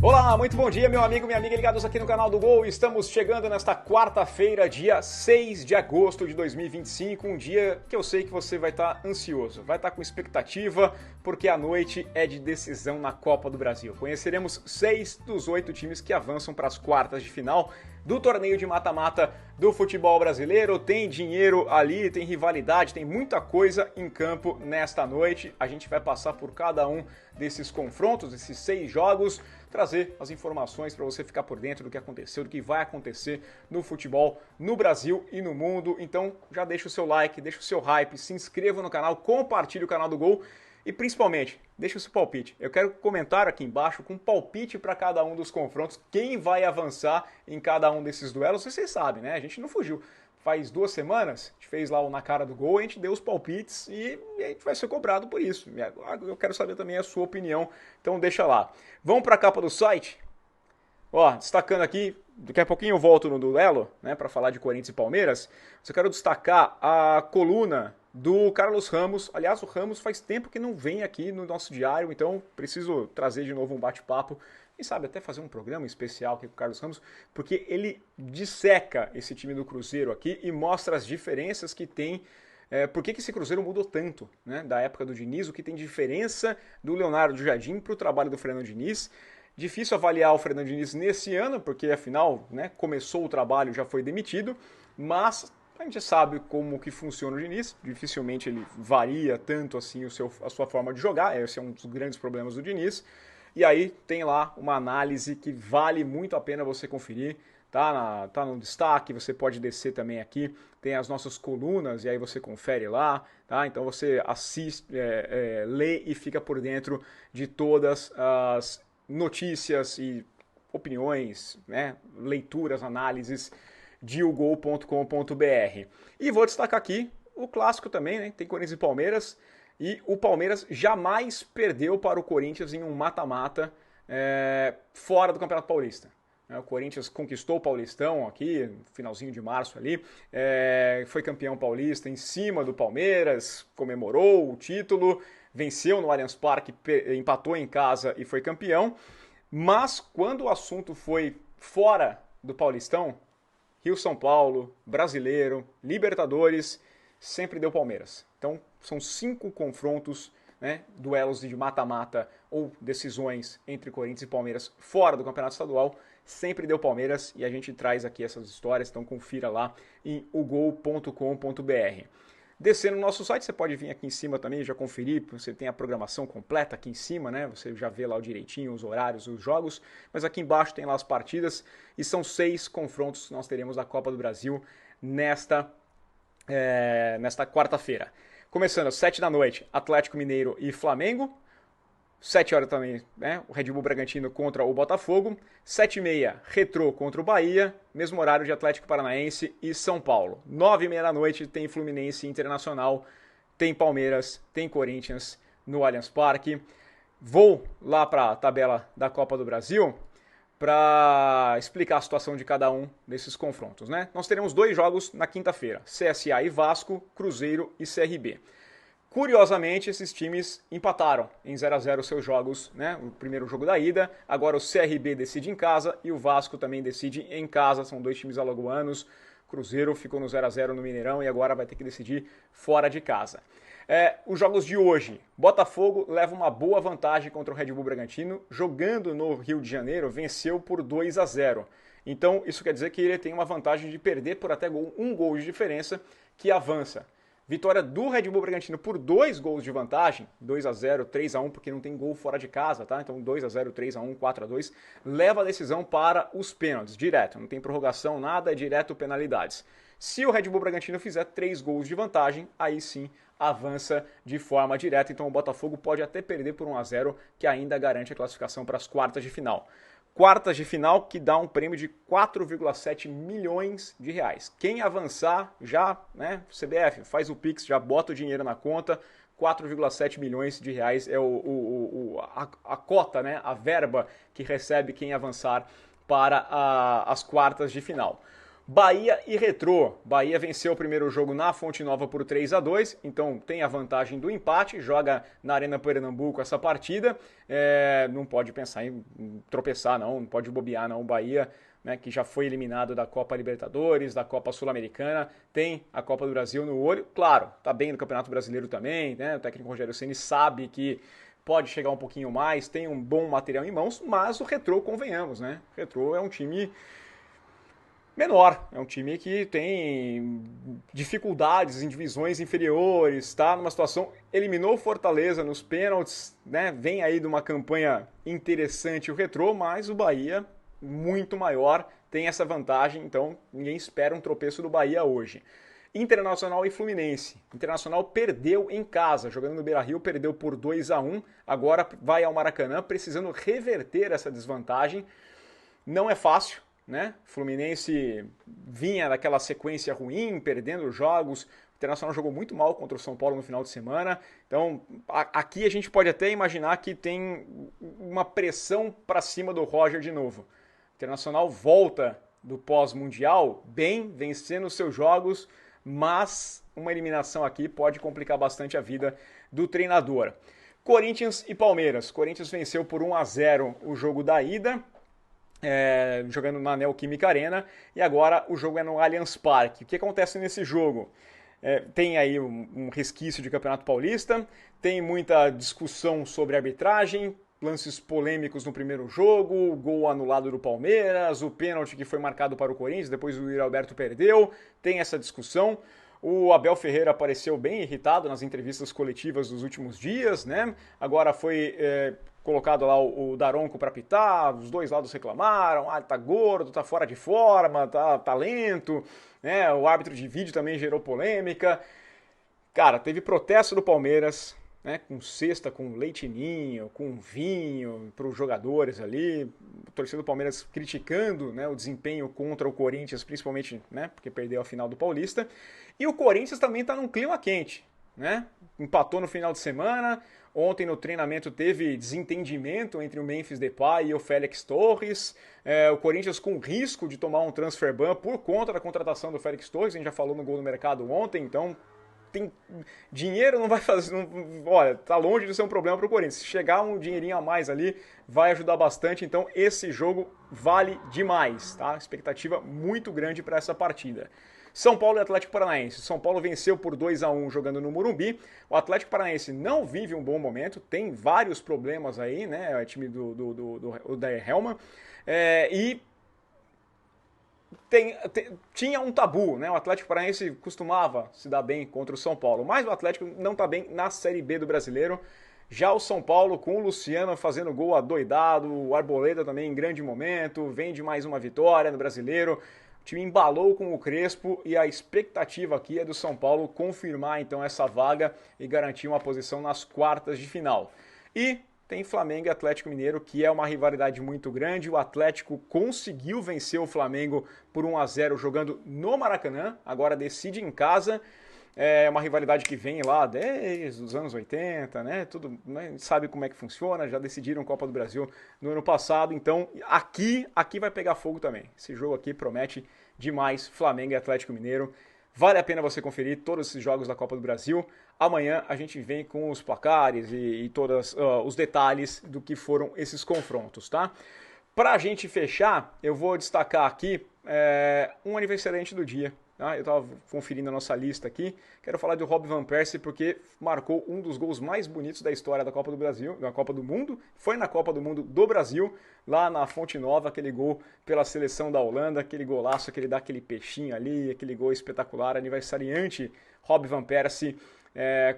Olá, muito bom dia, meu amigo, minha amiga ligados aqui no canal do Gol. Estamos chegando nesta quarta-feira, dia 6 de agosto de 2025, um dia que eu sei que você vai estar ansioso, vai estar com expectativa, porque a noite é de decisão na Copa do Brasil. Conheceremos 6 dos 8 times que avançam para as quartas de final do torneio de mata-mata do futebol brasileiro. Tem dinheiro ali, tem rivalidade, tem muita coisa em campo nesta noite. A gente vai passar por cada um desses confrontos, desses 6 jogos, trazer as informações para você ficar por dentro do que aconteceu, do que vai acontecer no futebol no Brasil e no mundo. Então já deixa o seu like, deixa o seu hype, se inscreva no canal, compartilhe o canal do Gol e principalmente deixa o seu palpite. Eu quero comentar aqui embaixo com palpite para cada um dos confrontos, quem vai avançar em cada um desses duelos. Vocês sabem, né? A gente não fugiu. Faz 2 semanas, a gente fez lá o Na Cara do Gol, a gente deu os palpites e a gente vai ser cobrado por isso. Eu quero saber também a sua opinião, então deixa lá. Vamos para a capa do site? Ó, destacando aqui, daqui a pouquinho eu volto no duelo, né, para falar de Corinthians e Palmeiras. Eu quero destacar a coluna do Carlos Ramos. Aliás, o Ramos faz tempo que não vem aqui no nosso diário, então preciso trazer de novo um bate-papo. Quem sabe até fazer um programa especial aqui com o Carlos Ramos, porque ele disseca esse time do Cruzeiro aqui e mostra as diferenças que tem. Por que esse Cruzeiro mudou tanto, né, da época do Diniz, o que tem diferença do Leonardo Jardim para o trabalho do Fernando Diniz. Difícil avaliar o Fernando Diniz nesse ano, porque afinal, né, começou o trabalho, já foi demitido, mas a gente sabe como que funciona o Diniz, dificilmente ele varia tanto assim a sua forma de jogar, esse é um dos grandes problemas do Diniz. E aí tem lá uma análise que vale muito a pena você conferir, tá no destaque, você pode descer também aqui, tem as nossas colunas e aí você confere lá, tá? Então você assiste, lê e fica por dentro de todas as notícias e opiniões, né? Leituras, análises de ugol.com.br. E vou destacar aqui o clássico também, né? Tem Corinthians e Palmeiras. E o Palmeiras jamais perdeu para o Corinthians em um mata-mata fora do Campeonato Paulista. O Corinthians conquistou o Paulistão aqui, no finalzinho de março ali, foi campeão paulista em cima do Palmeiras, comemorou o título, venceu no Allianz Parque, empatou em casa e foi campeão. Mas quando o assunto foi fora do Paulistão, Rio-São Paulo, Brasileiro, Libertadores, sempre deu Palmeiras. Então, são 5 confrontos, né, duelos de mata-mata ou decisões entre Corinthians e Palmeiras fora do Campeonato Estadual, sempre deu Palmeiras e a gente traz aqui essas histórias, então confira lá em ugol.com.br. Descendo no nosso site, você pode vir aqui em cima também, já conferir, você tem a programação completa aqui em cima, né? Você já vê lá o direitinho, os horários, os jogos, mas aqui embaixo tem lá as partidas e são 6 confrontos que nós teremos da Copa do Brasil nesta quarta-feira. Começando às 7 da noite, Atlético Mineiro e Flamengo. 7 horas também, né? O Red Bull Bragantino contra o Botafogo. 7h30, Retrô contra o Bahia. Mesmo horário de Atlético Paranaense e São Paulo. 9h30 da noite tem Fluminense Internacional. Tem Palmeiras, tem Corinthians no Allianz Parque. Vou lá para a tabela da Copa do Brasil para explicar a situação de cada um desses confrontos, né? Nós teremos 2 jogos na quinta-feira, CSA e Vasco, Cruzeiro e CRB. Curiosamente, esses times empataram em 0x0 seus jogos, né? O primeiro jogo da ida, agora o CRB decide em casa e o Vasco também decide em casa, são 2 times alagoanos. Cruzeiro ficou no 0x0 no Mineirão e agora vai ter que decidir fora de casa. Os jogos de hoje, Botafogo leva uma boa vantagem contra o Red Bull Bragantino, jogando no Rio de Janeiro, venceu por 2x0. Então isso quer dizer que ele tem uma vantagem de perder por até um gol de diferença, que avança. Vitória do Red Bull Bragantino por 2 gols de vantagem, 2x0, 3x1, porque não tem gol fora de casa, tá? Então 2x0, 3x1, 4x2, leva a decisão para os pênaltis, direto, não tem prorrogação, nada, é direto penalidades. Se o Red Bull Bragantino fizer 3 gols de vantagem, aí sim avança de forma direta, então o Botafogo pode até perder por 1x0, que ainda garante a classificação para as quartas de final. Quartas de final que dá um prêmio de 4,7 milhões de reais. Quem avançar já, né, CBF, faz o Pix, já bota o dinheiro na conta, 4,7 milhões de reais é a cota, né, a verba que recebe quem avançar para as quartas de final. Bahia e Retrô. Bahia venceu o primeiro jogo na Fonte Nova por 3-2, então tem a vantagem do empate, joga na Arena Pernambuco essa partida. Não pode pensar em tropeçar, não pode bobear, não. O Bahia, né, que já foi eliminado da Copa Libertadores, da Copa Sul-Americana, tem a Copa do Brasil no olho. Claro, tá bem no Campeonato Brasileiro também, né? O técnico Rogério Ceni sabe que pode chegar um pouquinho mais, tem um bom material em mãos, mas o Retrô, convenhamos, né? O Retrô é um time menor, é um time que tem dificuldades em divisões inferiores, está numa situação, eliminou Fortaleza nos pênaltis, né? Vem aí de uma campanha interessante o Retrô, mas o Bahia, muito maior, tem essa vantagem, então ninguém espera um tropeço do Bahia hoje. Internacional e Fluminense. Internacional perdeu em casa, jogando no Beira-Rio, perdeu por 2-1, agora vai ao Maracanã, precisando reverter essa desvantagem. Não é fácil, né? Fluminense vinha daquela sequência ruim, perdendo jogos. O Internacional jogou muito mal contra o São Paulo no final de semana. Então, aqui a gente pode até imaginar que tem uma pressão para cima do Roger de novo. O Internacional volta do pós-mundial bem, vencendo os seus jogos, mas uma eliminação aqui pode complicar bastante a vida do treinador. Corinthians e Palmeiras. Corinthians venceu por 1-0 o jogo da ida, jogando na Neoquímica Arena, e agora o jogo é no Allianz Parque. O que acontece nesse jogo? Tem aí um resquício de Campeonato Paulista, tem muita discussão sobre arbitragem, lances polêmicos no primeiro jogo, gol anulado do Palmeiras, o pênalti que foi marcado para o Corinthians, depois o Yuri Alberto perdeu, tem essa discussão. O Abel Ferreira apareceu bem irritado nas entrevistas coletivas dos últimos dias, né? Agora foi colocado lá o Daronco para apitar, os dois lados reclamaram, tá gordo, tá fora de forma, tá lento, né? O árbitro de vídeo também gerou polêmica. Cara, teve protesto do Palmeiras, né, com cesta, com leitinho, com vinho para os jogadores ali, a torcida do Palmeiras criticando, né, o desempenho contra o Corinthians, principalmente, né, porque perdeu a final do Paulista, e o Corinthians também está num clima quente, né, empatou no final de semana, ontem no treinamento teve desentendimento entre o Memphis Depay e o Félix Torres, o Corinthians com risco de tomar um transfer ban por conta da contratação do Félix Torres, a gente já falou no Gol do Mercado ontem, então dinheiro não vai fazer, olha, tá longe de ser um problema para o Corinthians. Se chegar um dinheirinho a mais ali, vai ajudar bastante. Então esse jogo vale demais, tá? Expectativa muito grande para essa partida. São Paulo e Atlético Paranaense. São Paulo venceu por 2-1 jogando no Morumbi. O Atlético Paranaense não vive um bom momento, tem vários problemas aí, né? É o time do Dair Helman. E tinha um tabu, né? O Atlético Paranaense costumava se dar bem contra o São Paulo, mas o Atlético não está bem na Série B do Brasileiro. Já o São Paulo, com o Luciano fazendo gol adoidado, o Arboleda também em grande momento, vem de mais uma vitória no Brasileiro. O time embalou com o Crespo e a expectativa aqui é do São Paulo confirmar então essa vaga e garantir uma posição nas quartas de final. E tem Flamengo e Atlético Mineiro, que é uma rivalidade muito grande. O Atlético conseguiu vencer o Flamengo por 1-0 jogando no Maracanã, agora decide em casa. É uma rivalidade que vem lá desde os anos 80, né? Tudo, né? Sabe como é que funciona, já decidiram Copa do Brasil no ano passado, então aqui vai pegar fogo também. Esse jogo aqui promete demais, Flamengo e Atlético Mineiro. Vale a pena você conferir todos esses jogos da Copa do Brasil. Amanhã a gente vem com os placares e todos os detalhes do que foram esses confrontos, tá? Pra gente fechar, eu vou destacar aqui um aniversariante do dia. Tá? Eu estava conferindo a nossa lista aqui. Quero falar do Robin Van Persie porque marcou um dos gols mais bonitos da história da Copa do Brasil, da Copa do Mundo. Foi na Copa do Mundo do Brasil, lá na Fonte Nova, aquele gol pela seleção da Holanda, aquele golaço que ele dá aquele peixinho ali, aquele gol espetacular, aniversariante Robin Van Persie,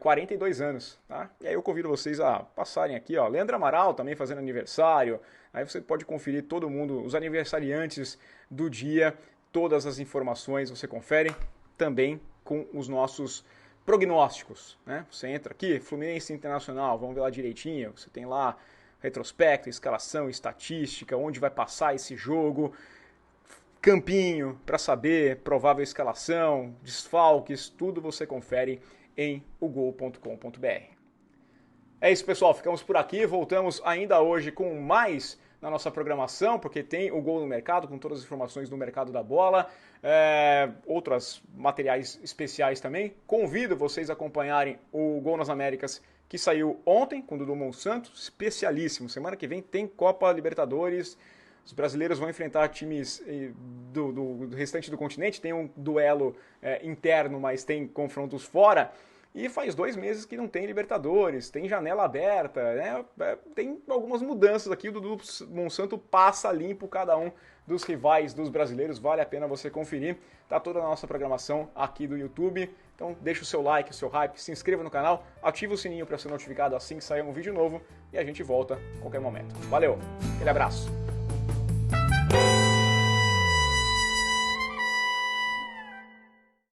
42 anos. Tá? E aí eu convido vocês a passarem aqui, ó, Leandro Amaral também fazendo aniversário. Aí você pode conferir todo mundo, os aniversariantes do dia. Todas as informações você confere também com os nossos prognósticos, né? Você entra aqui, Fluminense Internacional, vamos ver lá direitinho, você tem lá retrospecto, escalação, estatística, onde vai passar esse jogo, campinho para saber, provável escalação, desfalques, tudo você confere em ogol.com.br. É isso, pessoal, ficamos por aqui, voltamos ainda hoje com mais na nossa programação, porque tem o Gol no Mercado, com todas as informações do mercado da bola, outros materiais especiais também. Convido vocês a acompanharem o Gol nas Américas, que saiu ontem, com o Dudu Monsanto, especialíssimo. Semana que vem tem Copa Libertadores, os brasileiros vão enfrentar times do restante do continente, tem um duelo interno, mas tem confrontos fora. E faz 2 meses que não tem Libertadores, tem janela aberta, né? Tem algumas mudanças aqui, o Dudu Monsanto passa limpo cada um dos rivais dos brasileiros, vale a pena você conferir, tá toda a nossa programação aqui do YouTube, então deixa o seu like, o seu hype, se inscreva no canal, ativa o sininho para ser notificado assim que sair um vídeo novo e a gente volta a qualquer momento. Valeu, aquele abraço!